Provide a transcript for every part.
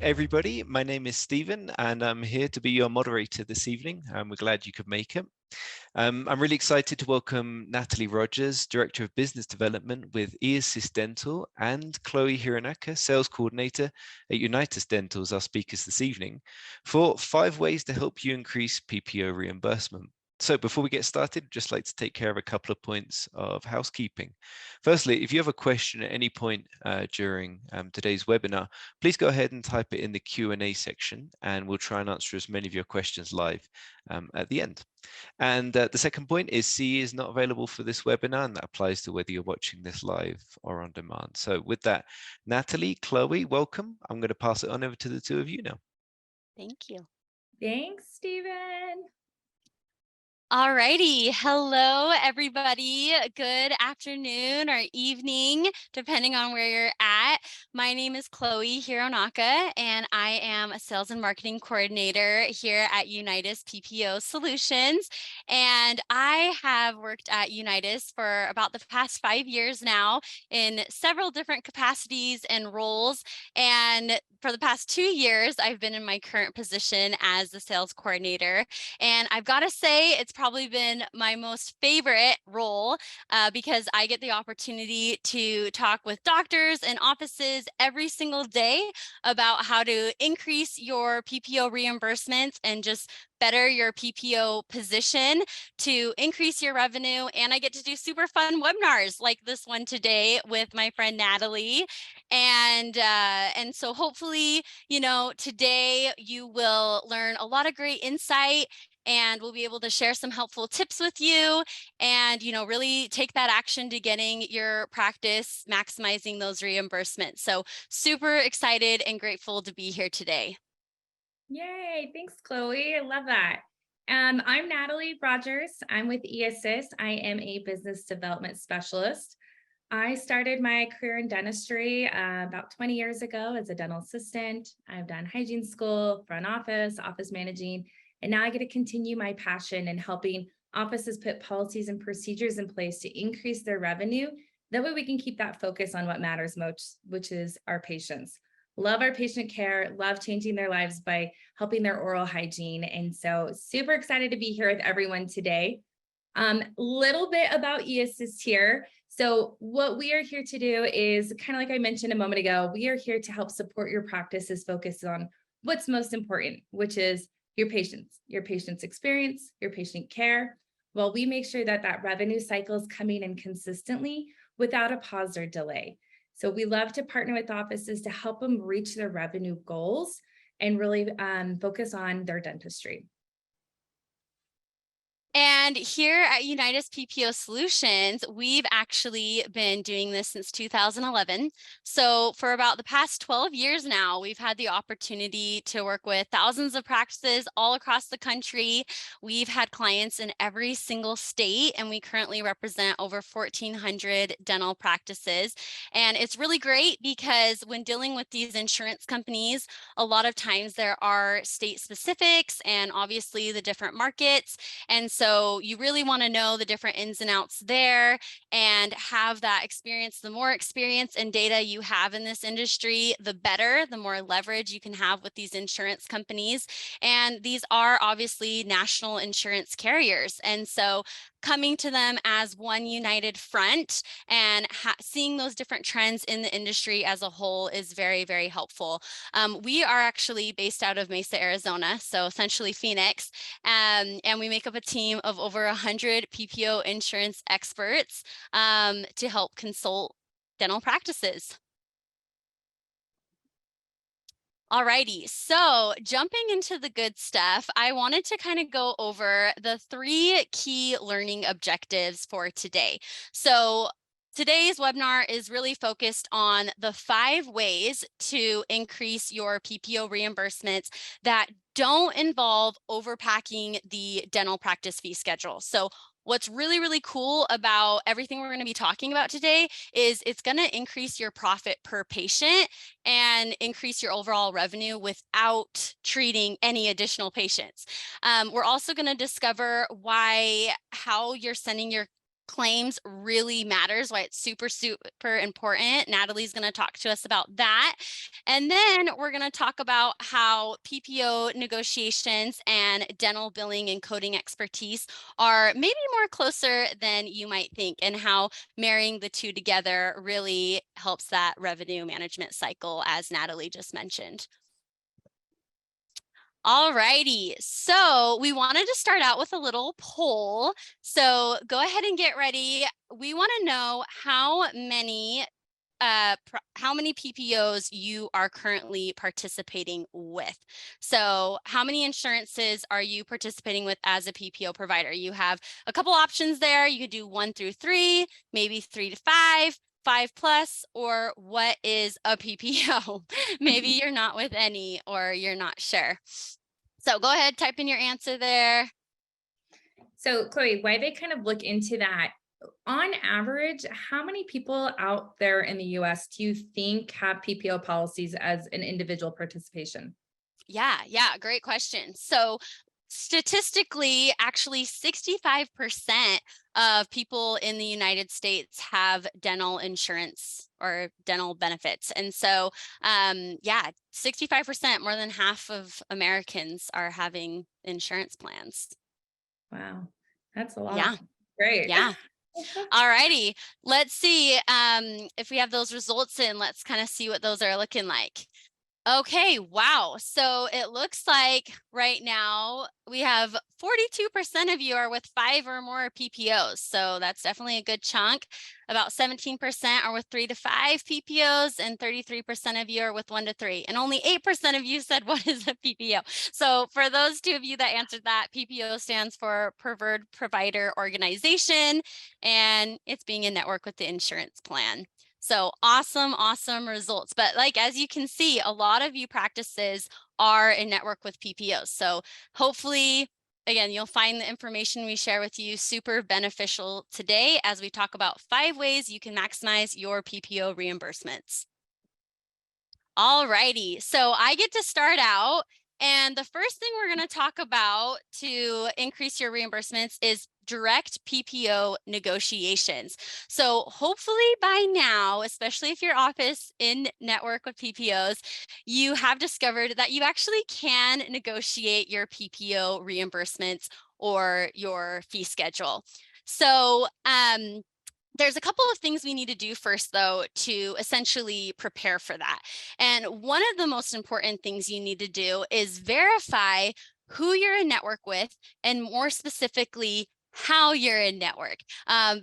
everybody. My name is Stephen, and I'm here to be your moderator this evening. We're glad you could make it. I'm really excited to welcome Natalie Rogers, Director of Business Development with eAssist Dental, and Chloe Hironaka, Sales Coordinator at Unitas Dental, as our speakers this evening, for 5 ways to help you increase PPO reimbursement. So before we get started, I'd just like to take care of a couple of points of housekeeping. Firstly, if you have a question at any point during today's webinar, please go ahead and type it in the Q&A section, and we'll try and answer as many of your questions live at the end. And the second point is CE is not available for this webinar, and that applies to whether you're watching this live or on demand. So with that, Natalie, Chloe, welcome. I'm going to pass it on over to the two of you now. Thank you. Thanks, Stephen. Alrighty, hello everybody. Good afternoon or evening, depending on where you're at. My name is Chloe Hironaka, and I am a sales and marketing coordinator here at Unitas PPO Solutions. And I have worked at Unitas for about the past 5 years now in several different capacities and roles. And for the past 2 years, I've been in my current position as the sales coordinator. And I've got to say, it's probably been my most favorite role because I get the opportunity to talk with doctors and offices every single day about how to increase your PPO reimbursements and just better your PPO position to increase your revenue. And I get to do super fun webinars like this one today with my friend Natalie. And so hopefully, today you will learn a lot of great insight, and we'll be able to share some helpful tips with you and, really take that action to getting your practice maximizing those reimbursements. So super excited and grateful to be here today. Yay, thanks, Chloe. I love that. I'm Natalie Rogers. I'm with eAssist. I am a business development specialist. I started my career in dentistry about 20 years ago as a dental assistant. I've done hygiene school, front office, office managing, and now I get to continue my passion in helping offices put policies and procedures in place to increase their revenue. That way we can keep that focus on what matters most, which is our patients. Love our patient care, love changing their lives by helping their oral hygiene. And so super excited to be here with everyone today. Little bit about eAssist here. So what we are here to do is kind of like I mentioned a moment ago, we are here to help support your practices focused on what's most important, which is your patient's experience, your patient care, while we make sure that that revenue cycle is coming in consistently without a pause or delay. So we love to partner with offices to help them reach their revenue goals and really focus on their dentistry. And here at Unitas PPO Solutions, we've actually been doing this since 2011. So for about the past 12 years now, we've had the opportunity to work with thousands of practices all across the country. We've had clients in every single state, and we currently represent over 1,400 dental practices. And it's really great because when dealing with these insurance companies, a lot of times there are state specifics and obviously the different markets. And so you really want to know the different ins and outs there and have that experience. The more experience and data you have in this industry, the better, the more leverage you can have with these insurance companies. And these are obviously national insurance carriers. And so coming to them as one united front and seeing those different trends in the industry as a whole is very, very helpful. We are actually based out of Mesa, Arizona, so essentially Phoenix, and we make up a team of over 100 PPO insurance experts to help consult dental practices. Alrighty, so jumping into the good stuff, I wanted to kind of go over the 3 key learning objectives for today. So today's webinar is really focused on the 5 ways to increase your PPO reimbursements that don't involve overpacking the dental practice fee schedule. So what's really, really cool about everything we're going to be talking about today is it's going to increase your profit per patient and increase your overall revenue without treating any additional patients. We're also going to discover how you're sending your claims really matters, why it's super, super important. Natalie's going to talk to us about that. And then we're going to talk about how PPO negotiations and dental billing and coding expertise are maybe more closer than you might think, and how marrying the two together really helps that revenue management cycle, as Natalie just mentioned. All righty, so we wanted to start out with a little poll. So go ahead and get ready. We want to know how many PPOs you are currently participating with. So how many insurances are you participating with as a PPO provider? You have a couple options there. You could do 1 through 3, maybe 3 to 5. 5+, or what is a PPO? Maybe you're not with any, or you're not sure. So go ahead, type in your answer there. So Chloe, why they kind of look into that, on average, how many people out there in the US do you think have PPO policies as an individual participation? Yeah, great question. So statistically, actually 65% of people in the United States have dental insurance or dental benefits. And so, 65%, more than half of Americans are having insurance plans. Wow, that's a lot. Yeah. Great. Yeah. All righty. Let's see if we have those results in. Let's kind of see what those are looking like. Okay, wow. So it looks like right now we have 42% of you are with 5 or more PPOs. So that's definitely a good chunk. About 17% are with 3 to 5 PPOs, and 33% of you are with 1 to 3. And only 8% of you said, what is a PPO? So for those 2 of you that answered that, PPO stands for Preferred Provider Organization, and it's being in network with the insurance plan. So awesome results. But like, as you can see, a lot of you practices are in network with PPOs. So hopefully, again, you'll find the information we share with you super beneficial today as we talk about 5 ways you can maximize your PPO reimbursements. All righty, so I get to start out. And the first thing we're going to talk about to increase your reimbursements is direct PPO negotiations. So hopefully by now, especially if your office in network with PPOs, you have discovered that you actually can negotiate your PPO reimbursements or your fee schedule. So there's a couple of things we need to do first, though, to essentially prepare for that. And one of the most important things you need to do is verify who you're in network with, and more specifically, how you're in network,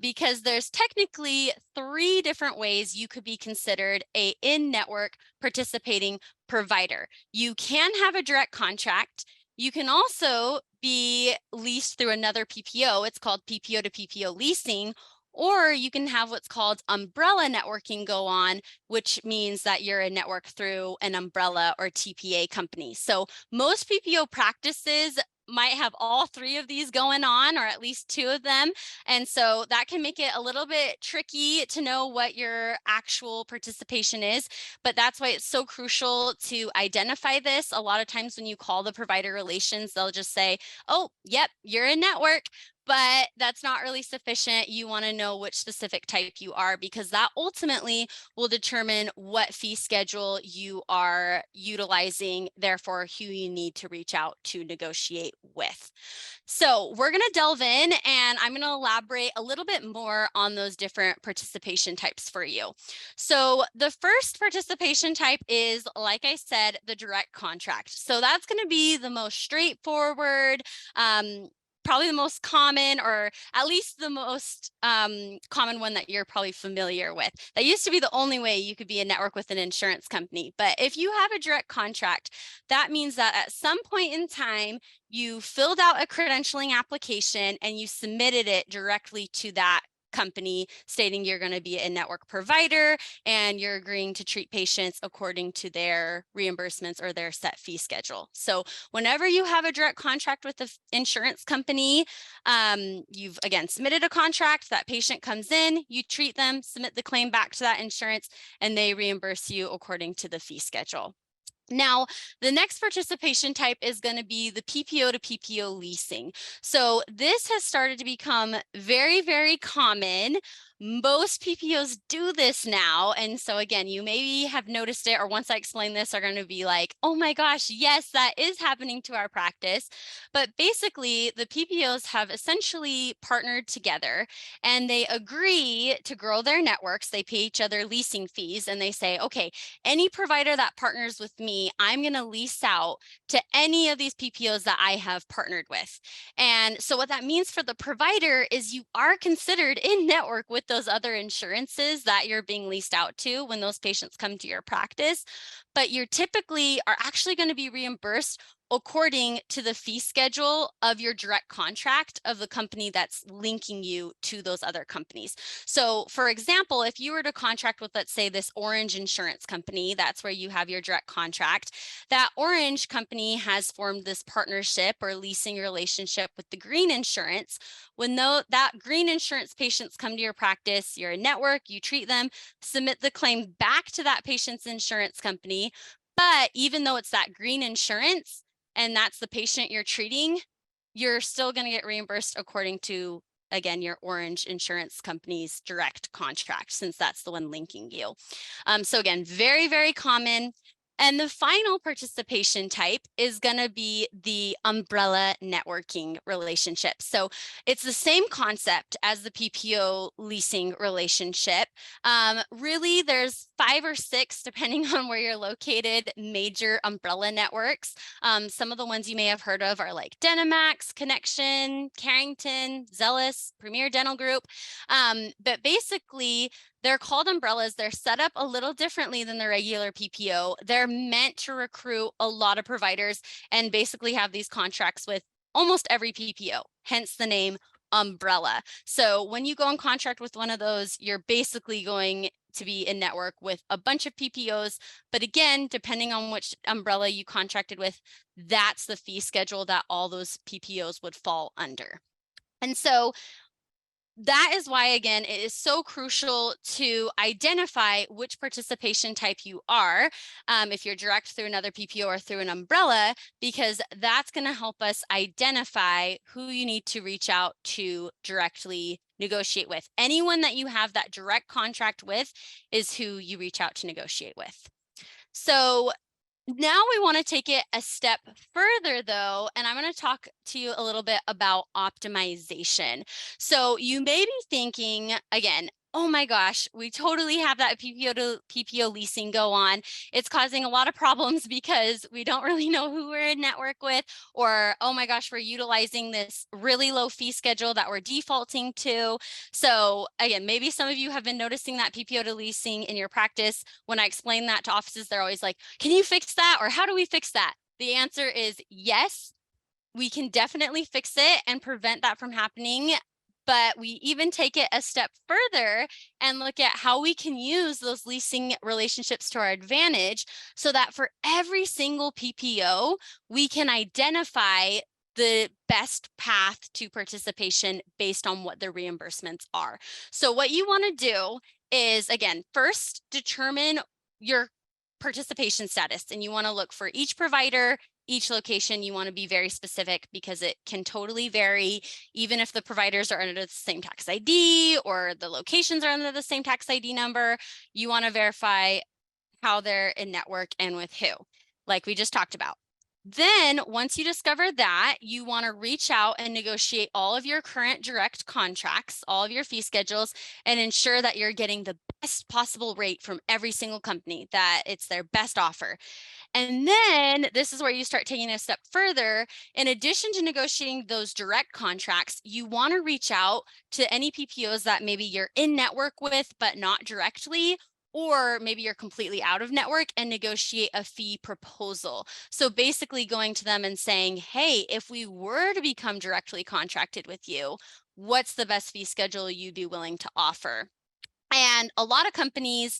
because there's technically 3 different ways you could be considered a in-network participating provider. You can have a direct contract. You can also be leased through another PPO. It's called PPO to PPO leasing. Or you can have what's called umbrella networking go on, which means that you're a network through an umbrella or TPA company. So most PPO practices might have all 3 of these going on, or at least 2 of them. And so that can make it a little bit tricky to know what your actual participation is. But that's why it's so crucial to identify this. A lot of times when you call the provider relations, they'll just say, oh, yep, you're in network. But that's not really sufficient. You want to know which specific type you are, because that ultimately will determine what fee schedule you are utilizing, therefore who you need to reach out to negotiate with. So we're going to delve in, and I'm going to elaborate a little bit more on those different participation types for you. So the first participation type is, like I said, the direct contract. So that's going to be the most straightforward, probably the most common, or at least the most common one that you're probably familiar with. That used to be the only way you could be a network with an insurance company. But if you have a direct contract, that means that at some point in time, you filled out a credentialing application and you submitted it directly to that company, stating you're going to be a network provider and you're agreeing to treat patients according to their reimbursements or their set fee schedule. So whenever you have a direct contract with the insurance company, you've again submitted a contract, that patient comes in, you treat them, submit the claim back to that insurance, and they reimburse you according to the fee schedule. Now, the next participation type is going to be the PPO to PPO leasing. So this has started to become very, very common. Most PPOs do this now. And so again, you maybe have noticed it, or once I explain this, are going to be like, oh my gosh, yes, that is happening to our practice. But basically, the PPOs have essentially partnered together and they agree to grow their networks. They pay each other leasing fees and they say, okay, any provider that partners with me, I'm going to lease out to any of these PPOs that I have partnered with. And so what that means for the provider is you are considered in network with those other insurances that you're being leased out to when those patients come to your practice, but you're typically are actually going to be reimbursed according to the fee schedule of your direct contract of the company that's linking you to those other companies. So for example, if you were to contract with, let's say, this Orange insurance company, that's where you have your direct contract, that Orange company has formed this partnership or leasing relationship with the Green insurance. When that Green insurance patients come to your practice, you're a network, you treat them, submit the claim back to that patient's insurance company. But even though it's that Green insurance, and that's the patient you're treating, you're still going to get reimbursed according to, again, your Orange insurance company's direct contract, since that's the one linking you. So again, very, very common. And the final participation type is going to be the umbrella networking relationship. So it's the same concept as the PPO leasing relationship. Really, there's 5 or 6, depending on where you're located, major umbrella networks. Some of the ones you may have heard of are like Denimax, Connection, Carrington, Zealous, Premier Dental Group. But basically, they're called umbrellas. They're set up a little differently than the regular PPO. They're meant to recruit a lot of providers and basically have these contracts with almost every PPO, hence the name umbrella. So when you go on contract with one of those, you're basically going to be in network with a bunch of PPOs. But again, depending on which umbrella you contracted with, that's the fee schedule that all those PPOs would fall under. And so that is why, again, it is so crucial to identify which participation type you are, if you're direct through another PPO or through an umbrella, because that's going to help us identify who you need to reach out to directly negotiate with. Anyone that you have that direct contract with is who you reach out to negotiate with. So now we want to take it a step further, though, and I'm going to talk to you a little bit about optimization. So you may be thinking, again, oh my gosh, we totally have that PPO to PPO leasing go on. It's causing a lot of problems because we don't really know who we're in network with, or oh my gosh, we're utilizing this really low fee schedule that we're defaulting to. So again, maybe some of you have been noticing that PPO to leasing in your practice. When I explain that to offices, they're always like, can you fix that? Or how do we fix that? The answer is yes, we can definitely fix it and prevent that from happening. But we even take it a step further and look at how we can use those leasing relationships to our advantage so that for every single PPO, we can identify the best path to participation based on what the reimbursements are. So what you want to do is, again, first determine your participation status, and you want to look for each provider, each location. You want to be very specific because it can totally vary, even if the providers are under the same tax ID or the locations are under the same tax ID number. You want to verify how they're in network and with who, like we just talked about. Then once you discover that, you want to reach out and negotiate all of your current direct contracts, all of your fee schedules, and ensure that you're getting the best possible rate from every single company, that it's their best offer. And then this is where you start taking a step further. In addition to negotiating those direct contracts, you want to reach out to any PPOs that maybe you're in network with, but not directly, or maybe you're completely out of network, and negotiate a fee proposal. So basically going to them and saying, hey, if we were to become directly contracted with you, what's the best fee schedule you'd be willing to offer? And a lot of companies,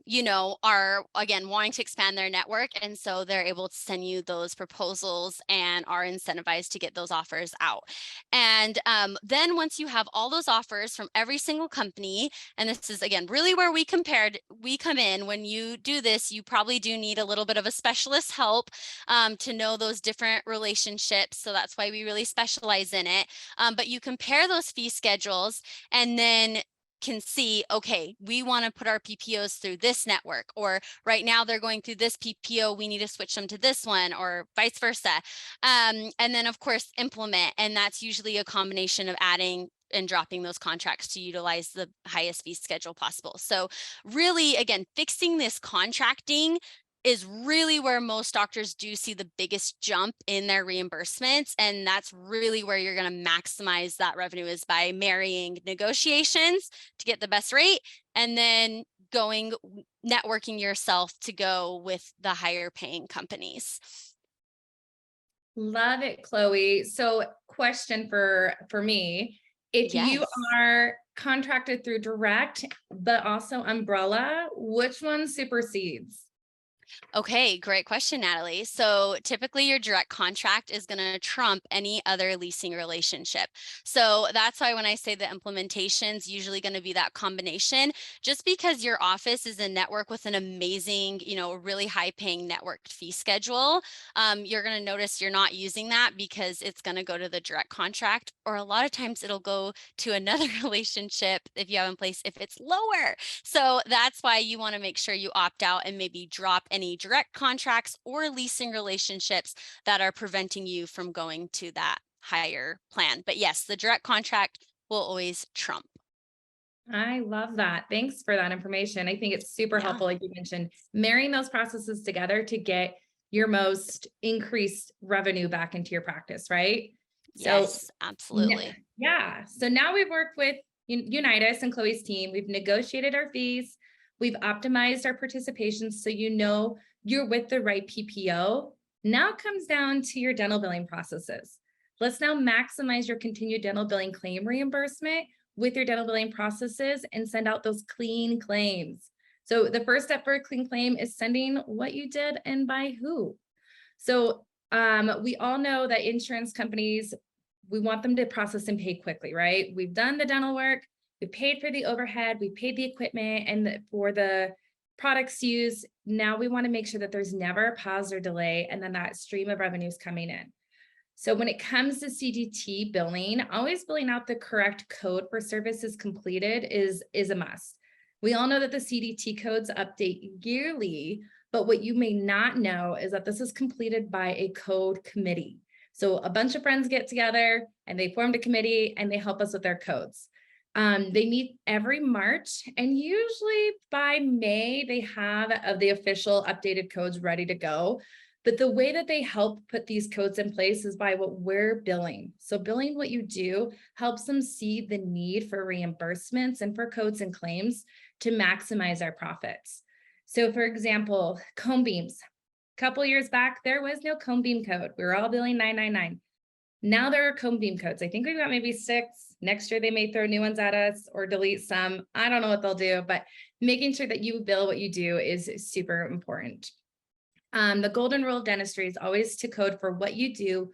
you know, are, again, wanting to expand their network. And so they're able to send you those proposals and are incentivized to get those offers out. And then once you have all those offers from every single company, and this is, again, really where we come in. When you do this, you probably do need a little bit of a specialist help to know those different relationships. So that's why we really specialize in it. But you compare those fee schedules and then can see, okay, we want to put our PPOs through this network, or right now they're going through this PPO, we need to switch them to this one, or vice versa. And then of course, implement. And that's usually a combination of adding and dropping those contracts to utilize the highest fee schedule possible. So really, again, fixing this contracting is really where most doctors do see the biggest jump in their reimbursements. And that's really where you're going to maximize that revenue, is by marrying negotiations to get the best rate, and then networking yourself to go with the higher paying companies. Love it, Chloe. So question for me, if you Yes. are contracted through direct, but also umbrella, which one supersedes? Okay, great question, Natalie. So typically your direct contract is going to trump any other leasing relationship. So that's why when I say the implementation's usually going to be that combination, just because your office is a network with an amazing, you know, really high paying networked fee schedule, you're going to notice you're not using that because it's going to go to the direct contract, or a lot of times it'll go to another relationship if you have in place if it's lower. So that's why you want to make sure you opt out and maybe drop any direct contracts or leasing relationships that are preventing you from going to that higher plan. But yes, the direct contract will always trump. I love that. Thanks for that information. I think it's super helpful, like you mentioned, marrying those processes together to get your most increased revenue back into your practice, right? Yes, absolutely. Yeah. So now we've worked with Unitas and Chloe's team. We've negotiated our fees. We've optimized our participations so you know you're with the right PPO. Now it comes down to your dental billing processes. Let's now maximize your continued dental billing claim reimbursement with your dental billing processes and send out those clean claims. So the first step for a clean claim is sending what you did and by who. So we all know that insurance companies, we want them to process and pay quickly, right? We've done the dental work, we paid for the overhead, we paid the equipment and for the products used. Now we want to make sure that there's never a pause or delay, and then that stream of revenue is coming in. So when it comes to CDT billing, always billing out the correct code for services completed is a must. We all know that the CDT codes update yearly, but what you may not know is that this is completed by a code committee. So a bunch of friends get together and they formed a committee and they help us with their codes. They meet every March, and usually by May, they have the official updated codes ready to go. But the way that they help put these codes in place is by what we're billing. So billing what you do helps them see the need for reimbursements and for codes and claims to maximize our profits. So for example, cone beams. A couple years back, there was no cone beam code. We were all billing 999. Now there are cone beam codes. I think we've got maybe 6. Next year, they may throw new ones at us or delete some. I don't know what they'll do, but making sure that you bill what you do is super important. The golden rule of dentistry is always to code for what you do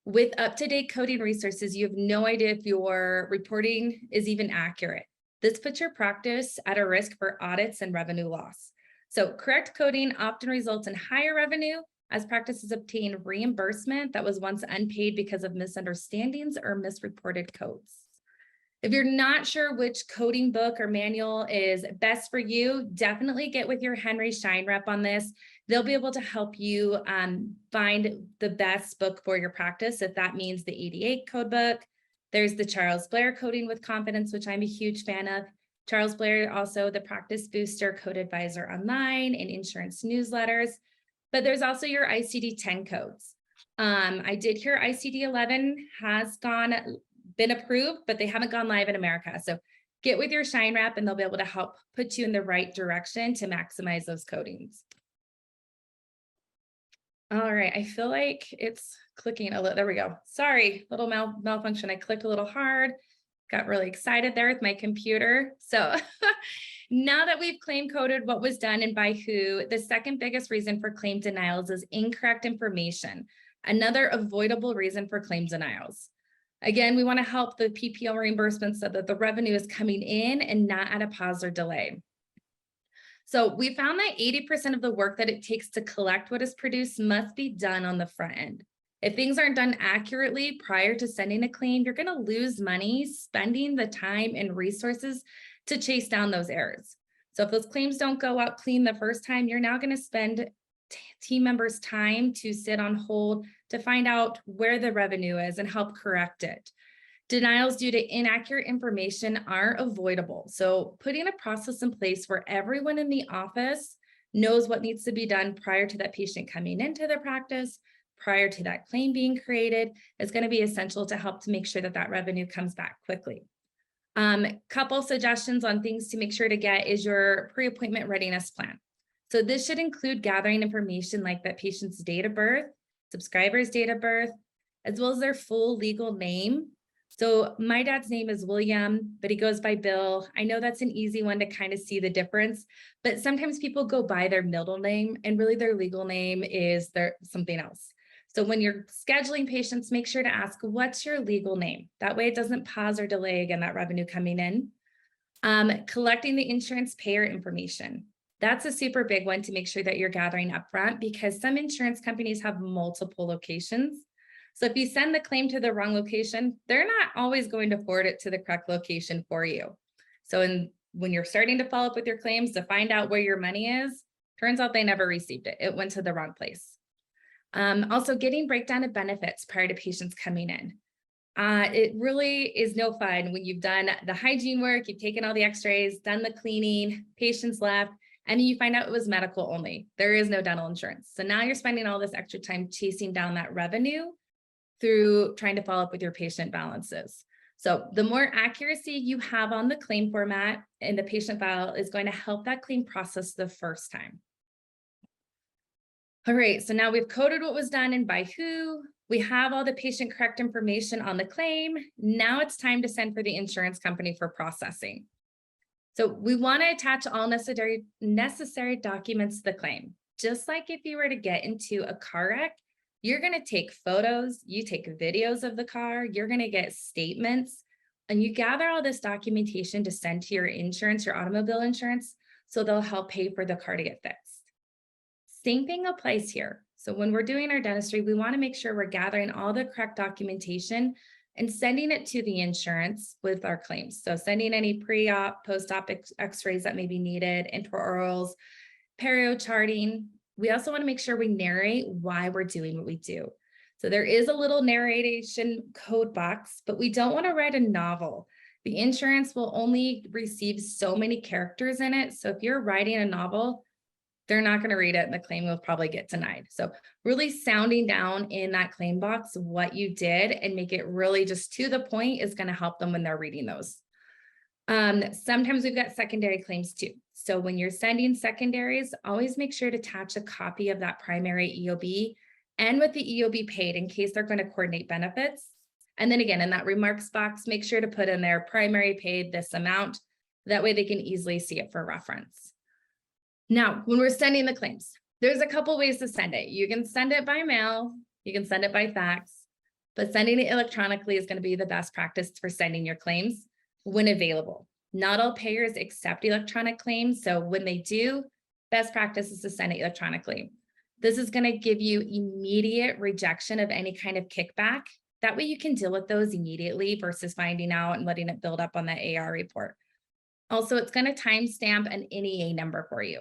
with up-to-date coding resources. You have no idea if your reporting is even accurate. This puts your practice at a risk for audits and revenue loss. So correct coding often results in higher revenue as practices obtain reimbursement that was once unpaid because of misunderstandings or misreported codes. If you're not sure which coding book or manual is best for you, definitely get with your Henry Schein rep on this. They'll be able to help you find the best book for your practice. If that means the 88 code book, there's the Charles Blair Coding with Confidence, which I'm a huge fan of. Charles Blair, also the Practice Booster Code Advisor online and insurance newsletters. But there's also your ICD-10 codes. I did hear ICD-11 has been approved, but they haven't gone live in America. So get with your Schein rep and they'll be able to help put you in the right direction to maximize those codings. All right, I feel like it's clicking a little, there we go. Sorry, little malfunction. I clicked a little hard. got really excited there with my computer. So now that we've claim coded what was done and by who, the second biggest reason for claim denials is incorrect information, another avoidable reason for claim denials. Again, we want to help the PPO reimbursement so that the revenue is coming in and not at a pause or delay. So we found that 80% of the work that it takes to collect what is produced must be done on the front end. If things aren't done accurately prior to sending a claim, you're going to lose money spending the time and resources to chase down those errors. So if those claims don't go out clean the first time, you're now going to spend team members' time to sit on hold to find out where the revenue is and help correct it. Denials due to inaccurate information are avoidable. So putting a process in place where everyone in the office knows what needs to be done prior to that patient coming into the practice, prior to that claim being created, is going to be essential to help to make sure that that revenue comes back quickly. Couple suggestions on things to make sure to get is your pre-appointment readiness plan. So this should include gathering information like that patient's date of birth, subscriber's date of birth, as well as their full legal name. So my dad's name is William, but he goes by Bill. I know that's an easy one to kind of see the difference, but sometimes people go by their middle name and really their legal name is something else. So when you're scheduling patients, make sure to ask, what's your legal name? That way it doesn't pause or delay, again, that revenue coming in. Collecting the insurance payer information. That's a super big one to make sure that you're gathering upfront because some insurance companies have multiple locations. So if you send the claim to the wrong location, they're not always going to forward it to the correct location for you. So when you're starting to follow up with your claims to find out where your money is, turns out they never received it. It went to the wrong place. Also getting breakdown of benefits prior to patients coming in. It really is no fun when you've done the hygiene work, you've taken all the x-rays, done the cleaning, patients left, and you find out it was medical only. There is no dental insurance. So now you're spending all this extra time chasing down that revenue through trying to follow up with your patient balances. So the more accuracy you have on the claim format in the patient file is going to help that claim process the first time. All right, so now we've coded what was done and by who. We have all the patient correct information on the claim. Now it's time to send for the insurance company for processing. So we want to attach all necessary documents to the claim. Just like if you were to get into a car wreck, you're going to take photos, you take videos of the car, you're going to get statements, and you gather all this documentation to send to your insurance, your automobile insurance, so they'll help pay for the car to get fixed. Same thing applies here. So when we're doing our dentistry, we want to make sure we're gathering all the correct documentation and sending it to the insurance with our claims. So sending any pre-op, post-op x-rays that may be needed, intraorals, perio charting. We also want to make sure we narrate why we're doing what we do. So there is a little narration code box, but we don't want to write a novel. The insurance will only receive so many characters in it. So if you're writing a novel, they're not going to read it and the claim will probably get denied. So really sounding down in that claim box what you did and make it really just to the point is going to help them when they're reading those. Sometimes we've got secondary claims too. So when you're sending secondaries, always make sure to attach a copy of that primary EOB and what the EOB paid in case they're going to coordinate benefits. And then again, in that remarks box, make sure to put in their primary paid this amount. That way they can easily see it for reference. Now, when we're sending the claims, there's a couple ways to send it. You can send it by mail, you can send it by fax, but sending it electronically is going to be the best practice for sending your claims when available. Not all payers accept electronic claims, so when they do, best practice is to send it electronically. This is going to give you immediate rejection of any kind of kickback. That way you can deal with those immediately versus finding out and letting it build up on that AR report. Also, it's going to timestamp an NEA number for you.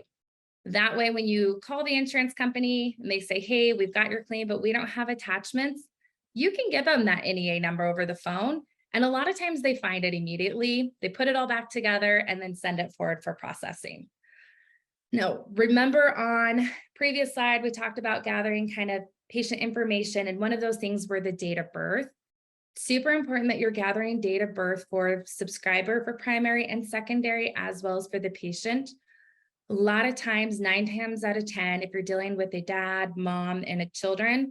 That way, when you call the insurance company and they say, hey, we've got your claim, but we don't have attachments, you can give them that NEA number over the phone. And a lot of times they find it immediately. They put it all back together and then send it forward for processing. Now, remember on previous slide, we talked about gathering kind of patient information. And one of those things were the date of birth. Super important that you're gathering date of birth for subscriber for primary and secondary, as well as for the patient. A lot of times, 9 times out of 10, if you're dealing with a dad, mom, and children,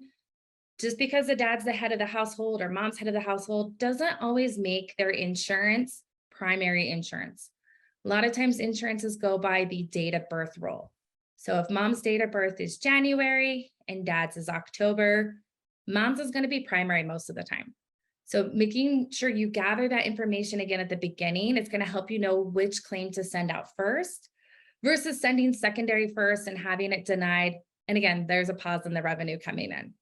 Just because the dad's the head of the household or mom's head of the household doesn't always make their insurance primary insurance. A lot of times insurances go by the date of birth rule. So if mom's date of birth is January and dad's is October, mom's is going to be primary most of the time. So making sure you gather that information again at the beginning, it's going to help you know which claim to send out first versus sending secondary first and having it denied. And again, there's a pause in the revenue coming in.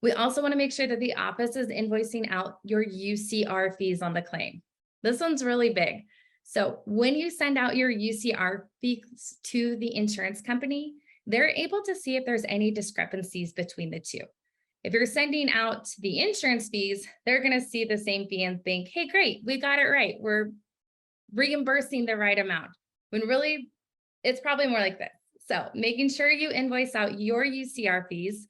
We also want to make sure that the office is invoicing out your UCR fees on the claim. This one's really big. So when you send out your UCR fees to the insurance company, they're able to see if there's any discrepancies between the two. If you're sending out the insurance fees, they're going to see the same fee and think, hey, great, we got it right. We're reimbursing the right amount. When really, it's probably more like this. So making sure you invoice out your UCR fees.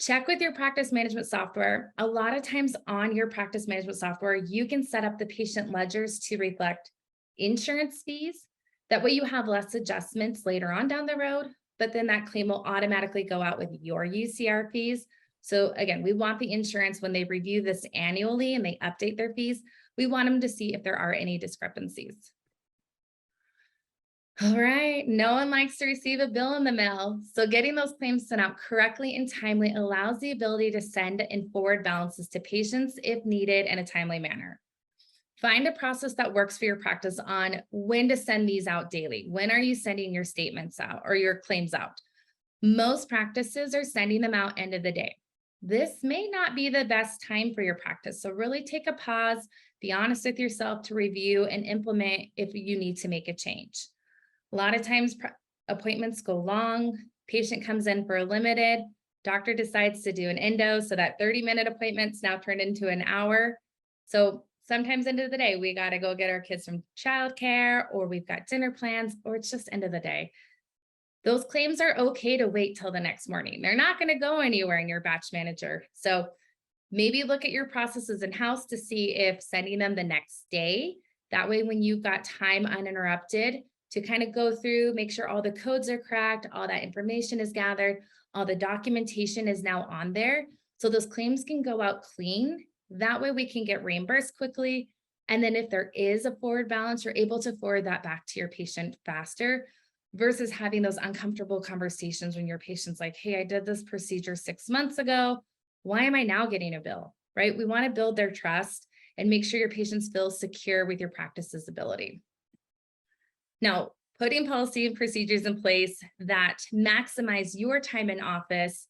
Check with your practice management software. A lot of times on your practice management software, you can set up the patient ledgers to reflect insurance fees. That way you have less adjustments later on down the road, but then that claim will automatically go out with your UCR fees. So again, we want the insurance when they review this annually and they update their fees, we want them to see if there are any discrepancies. All right, no one likes to receive a bill in the mail. So getting those claims sent out correctly and timely allows the ability to send and forward balances to patients if needed in a timely manner. Find a process that works for your practice on when to send these out daily. When are you sending your statements out or your claims out? Most practices are sending them out end of the day. This may not be the best time for your practice. So really take a pause, be honest with yourself to review and implement if you need to make a change. A lot of times appointments go long, patient comes in for a limited, doctor decides to do an endo, so that 30-minute appointment's now turned into an hour. So sometimes end of the day, we got to go get our kids from childcare, or we've got dinner plans, or it's just end of the day. Those claims are okay to wait till the next morning. They're not going to go anywhere in your batch manager. So maybe look at your processes in-house to see if sending them the next day. That way, when you've got time uninterrupted to kind of go through, make sure all the codes are cracked, all that information is gathered, all the documentation is now on there. So those claims can go out clean. That way we can get reimbursed quickly. And then if there is a forward balance, you're able to forward that back to your patient faster versus having those uncomfortable conversations when your patient's like, hey, I did this procedure 6 months ago. Why am I now getting a bill, right? We want to build their trust and make sure your patients feel secure with your practice's ability. Now, putting policy and procedures in place that maximize your time in office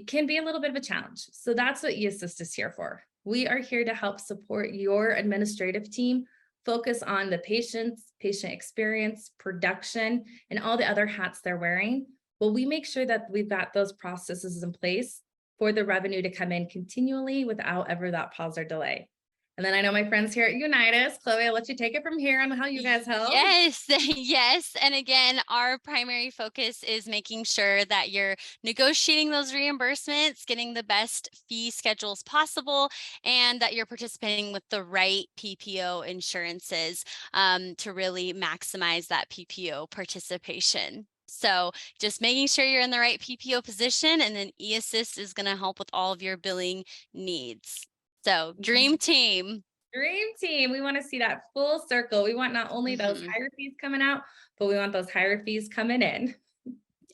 can be a little bit of a challenge. So that's what eAssist is here for. We are here to help support your administrative team focus on the patients, patient experience, production, and all the other hats they're wearing. Well, we make sure that we've got those processes in place for the revenue to come in continually without ever that pause or delay. And then I know my friends here at Unitas, Chloe, I'll let you take it from here on how you guys help. Yes, yes. And again, our primary focus is making sure that you're negotiating those reimbursements, getting the best fee schedules possible, and that you're participating with the right PPO insurances to really maximize that PPO participation. So just making sure you're in the right PPO position, and then eAssist is going to help with all of your billing needs. So dream team. Dream team. We want to see that full circle. We want not only those higher fees coming out, but we want those higher fees coming in.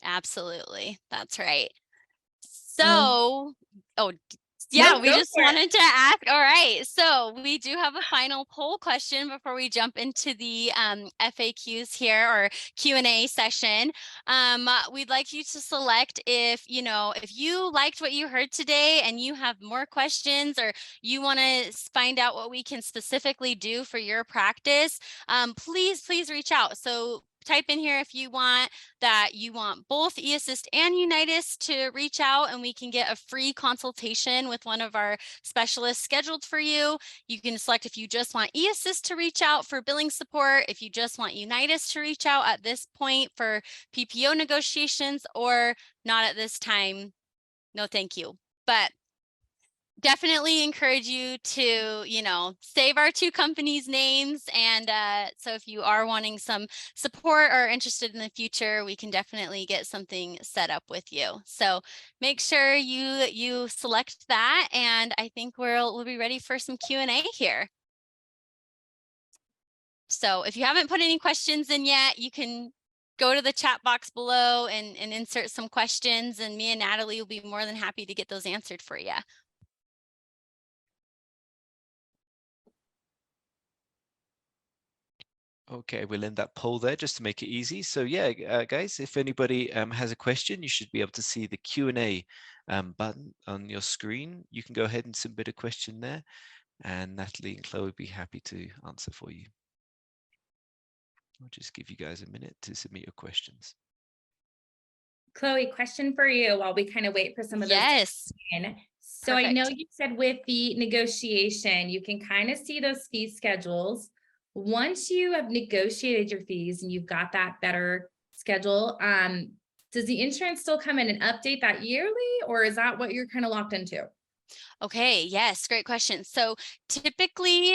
Absolutely. That's right. So, we just wanted to ask. All right. So we do have a final poll question before we jump into the FAQs here, or Q&A session. We'd like you to select if you liked what you heard today and you have more questions, or you want to find out what we can specifically do for your practice, please reach out. So type in here if you want both eAssist and Unitas to reach out, and we can get a free consultation with one of our specialists scheduled for you. You can select if you just want eAssist to reach out for billing support, if you just want Unitas to reach out at this point for PPO negotiations, or not at this time. No, thank you. But definitely encourage you to, save our two companies' names. And so if you are wanting some support or interested in the future, we can definitely get something set up with you. So make sure you select that. And I think we'll be ready for some Q&A here. So if you haven't put any questions in yet, you can go to the chat box below and insert some questions, and me and Natalie will be more than happy to get those answered for you. Okay, we'll end that poll there just to make it easy. So yeah, guys, if anybody has a question, you should be able to see the Q&A button on your screen. You can go ahead and submit a question there, and Natalie and Chloe will be happy to answer for you. I'll just give you guys a minute to submit your questions. Chloe, question for you while we kind of wait for some of those. Yes. So I know you said with the negotiation, you can kind of see those fee schedules. Once you have negotiated your fees and you've got that better schedule, does the insurance still come in and update that yearly, or is that what you're kind of locked into? Okay, yes, great question. So typically,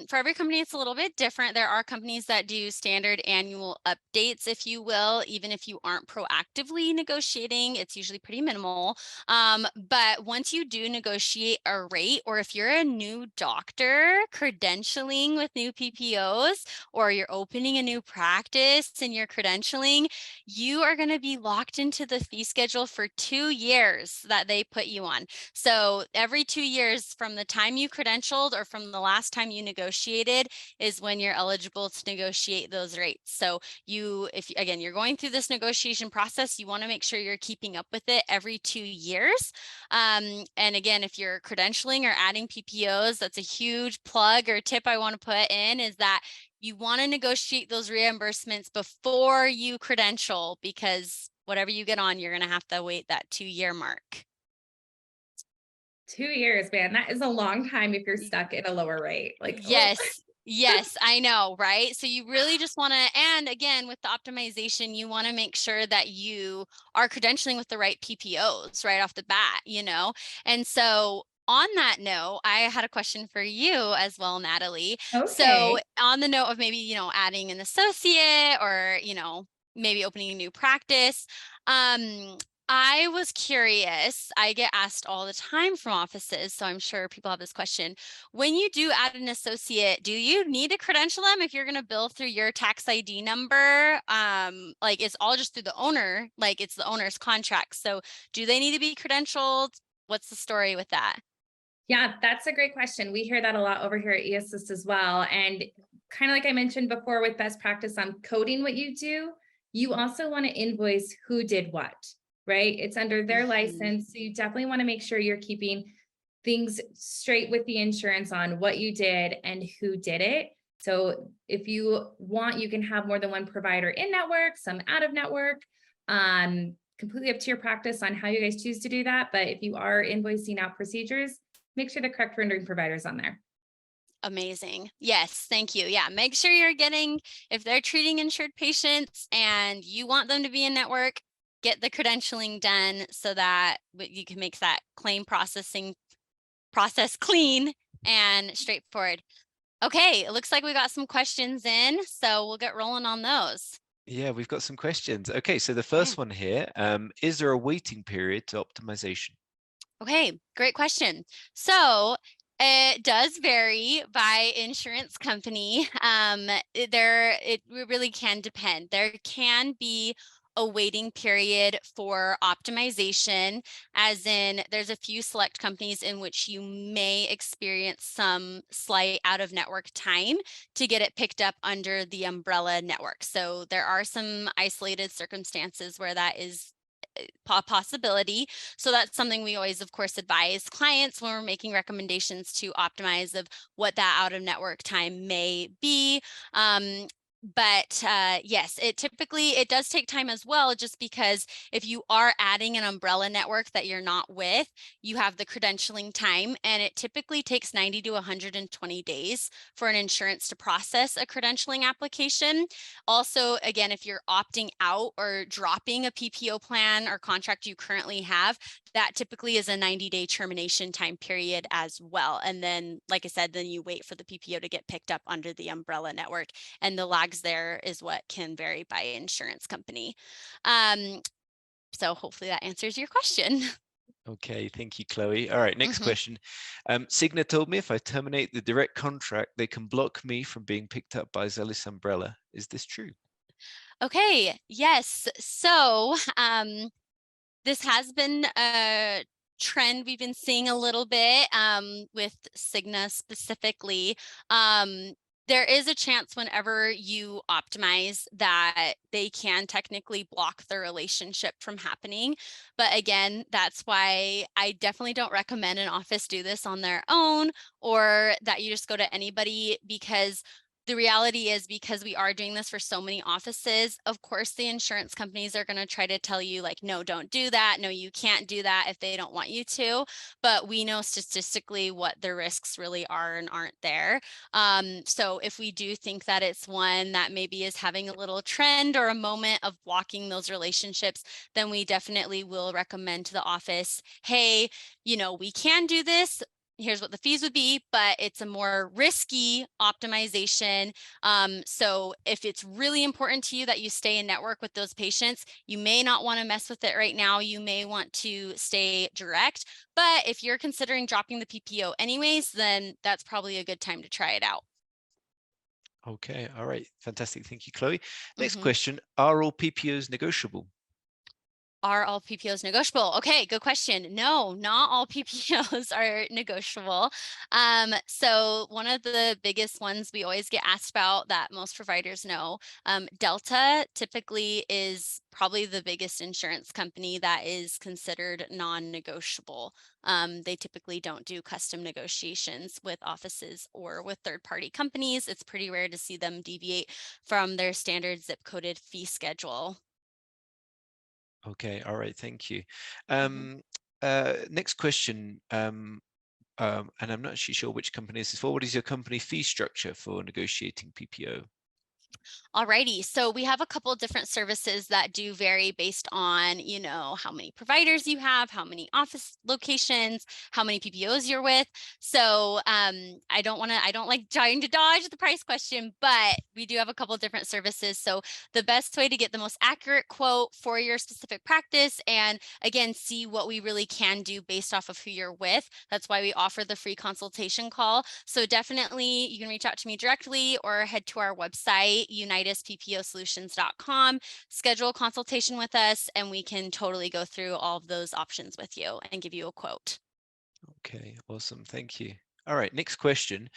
for every company, it's a little bit different. There are companies that do standard annual updates, if you will, even if you aren't proactively negotiating, it's usually pretty minimal. But once you do negotiate a rate, or if you're a new doctor credentialing with new PPOs, or you're opening a new practice and you're credentialing, you are going to be locked into the fee schedule for 2 years that they put you on. So every 2 years from the time you credentialed or from the last time you negotiated is when you're eligible to negotiate those rates. So if you're going through this negotiation process, you want to make sure you're keeping up with it every 2 years. And again, if you're credentialing or adding PPOs, that's a huge plug or tip I want to put in, is that you want to negotiate those reimbursements before you credential, because whatever you get on, you're going to have to wait that 2-year mark. 2 years, man, that is a long time if you're stuck in a lower rate. Yes. Yes, I know, right? So you really just want to, and again, with the optimization, you want to make sure that you are credentialing with the right PPOs right off the bat, And so on that note, I had a question for you as well, Natalie. Okay. So on the note of maybe, adding an associate or, maybe opening a new practice, I was curious, I get asked all the time from offices, so I'm sure people have this question. When you do add an associate, do you need to credential them if you're going to bill through your tax ID number? It's all just through the owner, it's the owner's contract. So do they need to be credentialed? What's the story with that? Yeah, that's a great question. We hear that a lot over here at eAssist as well. And kind of like I mentioned before with best practice on coding what you do, you also want to invoice who did what, right? It's under their license. So you definitely want to make sure you're keeping things straight with the insurance on what you did and who did it. So if you want, you can have more than one provider in network, some out of network, completely up to your practice on how you guys choose to do that. But if you are invoicing out procedures, make sure the correct rendering provider's on there. Amazing. Yes, thank you. Yeah, make sure you're getting, if they're treating insured patients and you want them to be in network, get the credentialing done so that you can make that claim processing process clean and straightforward. Okay, it looks like we got some questions in, so we'll get rolling on those. Yeah, we've got some questions. Okay, so the first one here, is there a waiting period to optimization? Okay, great question. So it does vary by insurance company. It really can depend. There can be a waiting period for optimization, as in there's a few select companies in which you may experience some slight out of network time to get it picked up under the umbrella network. So there are some isolated circumstances where that is a possibility. So that's something we always, of course, advise clients when we're making recommendations to optimize of what that out of network time may be. But yes, it does take time as well, just because if you are adding an umbrella network that you're not with, you have the credentialing time, and it typically takes 90 to 120 days for an insurance to process a credentialing application. Also, again, if you're opting out or dropping a PPO plan or contract you currently have, that typically is a 90-day termination time period as well. And then, like I said, then you wait for the PPO to get picked up under the umbrella network. And the lags there is what can vary by insurance company. So hopefully that answers your question. Okay, thank you, Chloe. All right, next question. Cigna told me if I terminate the direct contract, they can block me from being picked up by Zealous Umbrella. Is this true? Okay, yes. So this has been a trend we've been seeing a little bit with Cigna specifically. There is a chance whenever you optimize that they can technically block the relationship from happening. But again, that's why I definitely don't recommend an office do this on their own, or that you just go to anybody, because the reality is, because we are doing this for so many offices, of course, the insurance companies are going to try to tell you like, no, don't do that. No, you can't do that if they don't want you to. But we know statistically what the risks really are and aren't there. So if we do think that it's one that maybe is having a little trend or a moment of blocking those relationships, then we definitely will recommend to the office, hey, we can do this. Here's what the fees would be, but it's a more risky optimization. So if it's really important to you that you stay in network with those patients, you may not want to mess with it right now. You may want to stay direct, but if you're considering dropping the PPO anyways, then that's probably a good time to try it out. Okay, all right, fantastic. Thank you, Chloe. Next question, are all PPOs negotiable? Are all PPOs negotiable? Okay, good question. No, not all PPOs are negotiable. So one of the biggest ones we always get asked about that most providers know, Delta typically is probably the biggest insurance company that is considered non-negotiable. They typically don't do custom negotiations with offices or with third-party companies. It's pretty rare to see them deviate from their standard zip-coded fee schedule. Okay, all right, thank you. Next question, and I'm not actually sure which company this is for. What is your company fee structure for negotiating PPO? Alrighty, so we have a couple of different services that do vary based on, how many providers you have, how many office locations, how many PPOs you're with. So I don't like trying to dodge the price question, but we do have a couple of different services. So the best way to get the most accurate quote for your specific practice, and again, see what we really can do based off of who you're with. That's why we offer the free consultation call. So definitely you can reach out to me directly or head to our website, UnitasPPOsolutions.com, schedule a consultation with us, and we can totally go through all of those options with you and give you a quote. Okay, awesome. Thank you. All right, next question.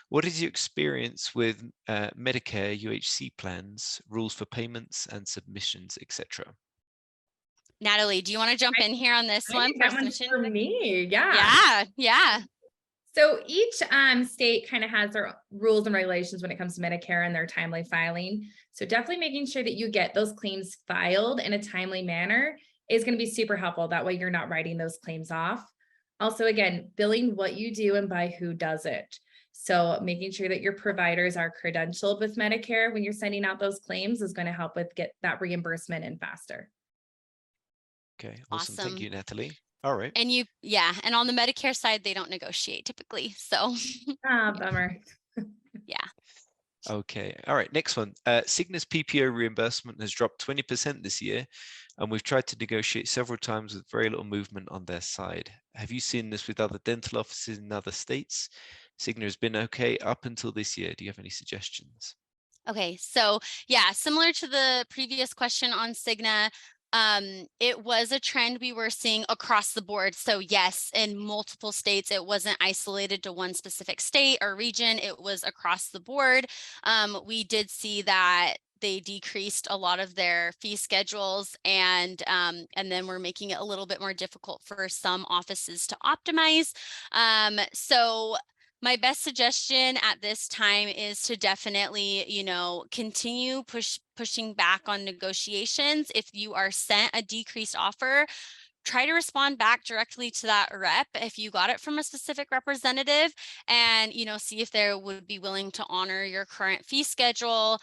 What is your experience with Medicare UHC plans, rules for payments and submissions, etc.? Natalie, do you want to jump in here on this one? That one's for me. Yeah. So each state kind of has their rules and regulations when it comes to Medicare and their timely filing. So definitely making sure that you get those claims filed in a timely manner is going to be super helpful. That way you're not writing those claims off. Also, again, billing what you do and by who does it. So making sure that your providers are credentialed with Medicare when you're sending out those claims is going to help with get that reimbursement in faster. Okay, awesome. Thank you, Natalie. All right. And and on the Medicare side, they don't negotiate typically. So bummer. Yeah. Okay. All right. Next one. Cigna's PPO reimbursement has dropped 20% this year, and we've tried to negotiate several times with very little movement on their side. Have you seen this with other dental offices in other states? Cigna has been okay up until this year. Do you have any suggestions? Okay, so yeah, similar to the previous question on Cigna, it was a trend we were seeing across the board. So yes, in multiple states, it wasn't isolated to one specific state or region, it was across the board. We did see that they decreased a lot of their fee schedules, and then we're making it a little bit more difficult for some offices to optimize. So my best suggestion at this time is to definitely, continue pushing back on negotiations. If you are sent a decreased offer, try to respond back directly to that rep if you got it from a specific representative, and see if they would be willing to honor your current fee schedule.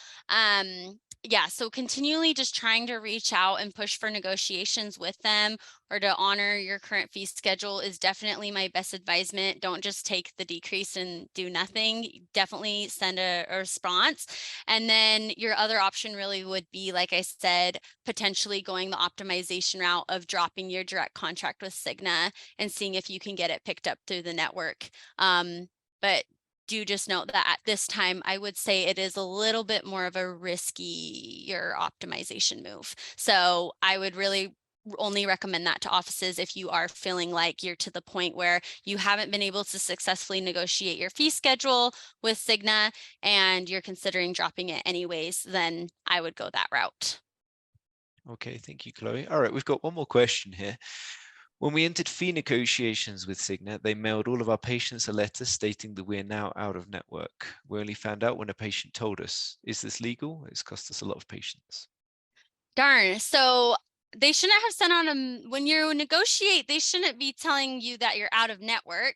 yeah, so continually just trying to reach out and push for negotiations with them or to honor your current fee schedule is definitely my best advisement. Don't just take the decrease and do nothing. Definitely send a response. And then your other option really would be, like I said, potentially going the optimization route of dropping your direct contract with Cigna and seeing if you can get it picked up through the network. But do just note that at this time, I would say it is a little bit more of a riskier optimization move. So I would really only recommend that to offices if you are feeling like you're to the point where you haven't been able to successfully negotiate your fee schedule with Cigna and you're considering dropping it anyways, then I would go that route. Okay, thank you, Chloe. All right, we've got one more question here. When we entered fee negotiations with Cigna, they mailed all of our patients a letter stating that we are now out of network. We only found out when a patient told us. Is this legal? It's cost us a lot of patients. Darn. So they shouldn't have sent on when you negotiate, they shouldn't be telling you that you're out of network.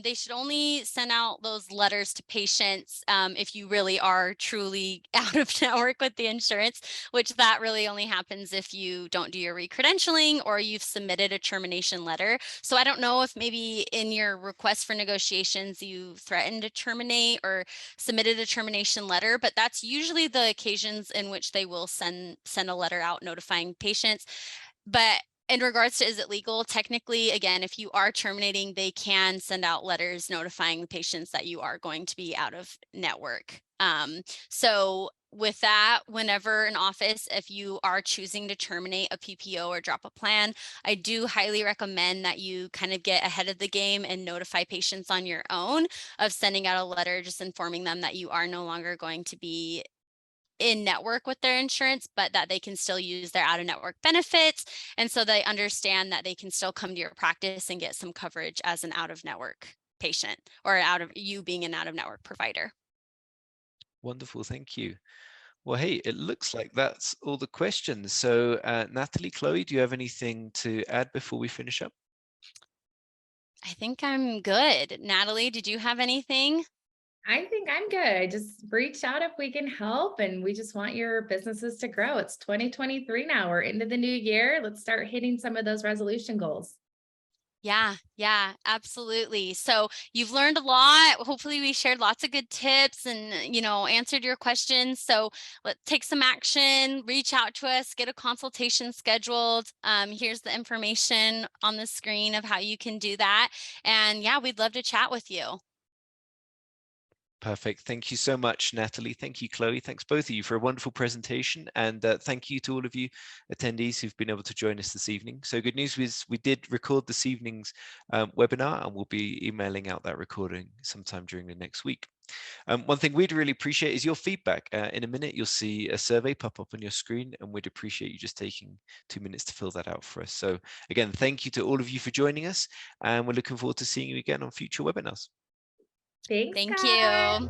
They should only send out those letters to patients if you really are truly out of network with the insurance, which that really only happens if you don't do your recredentialing or you've submitted a termination letter. So I don't know if maybe in your request for negotiations, you threatened to terminate or submitted a termination letter, but that's usually the occasions in which they will send a letter out notifying patients. But in regards to is it legal, technically, again, if you are terminating, they can send out letters notifying the patients that you are going to be out of network. So with that, whenever an office, if you are choosing to terminate a PPO or drop a plan, I do highly recommend that you kind of get ahead of the game and notify patients on your own of sending out a letter, just informing them that you are no longer going to be in network with their insurance, but that they can still use their out-of-network benefits. And so they understand that they can still come to your practice and get some coverage as an out-of-network patient or out of you being an out-of-network provider. Wonderful, thank you. Well, hey, it looks like that's all the questions. So Natalie, Chloe, do you have anything to add before we finish up? I think I'm good. Natalie, did you have anything? I think I'm good. Just reach out if we can help. And we just want your businesses to grow. It's 2023 now. We're into the new year. Let's start hitting some of those resolution goals. Yeah, absolutely. So you've learned a lot. Hopefully we shared lots of good tips and, answered your questions. So let's take some action, reach out to us, get a consultation scheduled. Here's the information on the screen of how you can do that. And yeah, we'd love to chat with you. Perfect. Thank you so much, Natalie. Thank you, Chloe. Thanks both of you for a wonderful presentation. And thank you to all of you attendees who've been able to join us this evening. So good news is we did record this evening's webinar and we'll be emailing out that recording sometime during the next week. One thing we'd really appreciate is your feedback. In a minute, you'll see a survey pop up on your screen and we'd appreciate you just taking 2 minutes to fill that out for us. So again, thank you to all of you for joining us and we're looking forward to seeing you again on future webinars. Thanks, Thank guys. you.